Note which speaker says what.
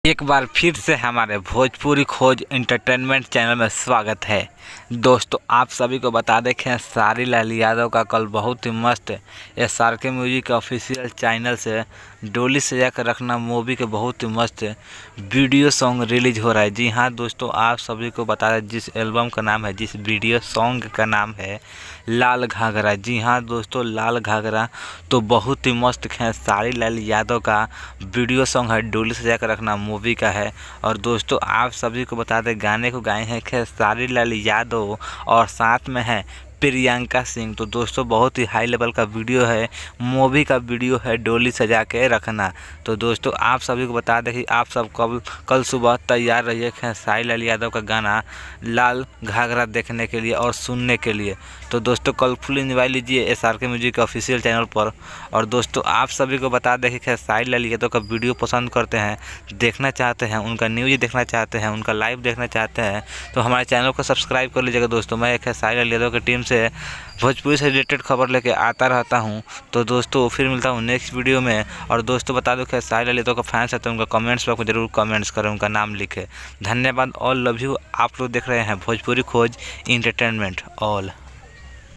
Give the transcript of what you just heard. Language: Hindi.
Speaker 1: एक बार फिर से हमारे भोजपुरी खोज एंटरटेनमेंट चैनल में स्वागत है। दोस्तों, आप सभी को बता दें कि सारी लाल यादव का कल बहुत ही मस्त SRK म्यूजिक के ऑफिशियल चैनल से डोली सजा कर रखना मूवी के बहुत ही मस्त वीडियो सॉन्ग रिलीज हो रहा है। जी हाँ दोस्तों, आप सभी को बता दें जिस एल्बम का नाम है, जिस वीडियो सॉन्ग का नाम है लाल घाघरा। जी हाँ दोस्तों, लाल घाघरा तो बहुत ही मस्त सारी लाल यादव का वीडियो सॉन्ग है, डोली सजा कर रखना मूवी का है। और दोस्तों, आप सभी को बता दें गाने को गाए हैं खेसारी लाल यादव और साथ में है प्रियंका सिंह। तो दोस्तों, बहुत ही हाई लेवल का वीडियो है, मूवी का वीडियो है डोली सजा के रखना। तो दोस्तों, आप सभी को बता दें कि आप सब कल सुबह तैयार रहिए खेसारी लाल यादव का गाना लाल घाघरा देखने के लिए और सुनने के लिए। तो दोस्तों, कल फुल एंजॉय लीजिए SRK म्यूजिक के ऑफिशियल चैनल पर। और दोस्तों, आप सभी को बता दें कि खेसारी लाल यादव का वीडियो पसंद करते हैं, देखना चाहते हैं, उनका न्यूज़ देखना चाहते हैं, उनका लाइव देखना चाहते हैं, तो हमारे चैनल को सब्सक्राइब कर लीजिएगा। दोस्तों, मैं खेसारी लाल यादव की टीम से भोजपुरी से रिलेटेड खबर लेके आता रहता हूं। तो दोस्तों, फिर मिलता हूं नेक्स्ट वीडियो में। और दोस्तों, बता दो कि साहिल यादव का फैंस है तो उनका कमेंट्स बॉक्स में जरूर कमेंट्स करें, उनका नाम लिखे। धन्यवाद, ऑल लव यू। आप लोग देख रहे हैं भोजपुरी खोज एंटरटेनमेंट ऑल।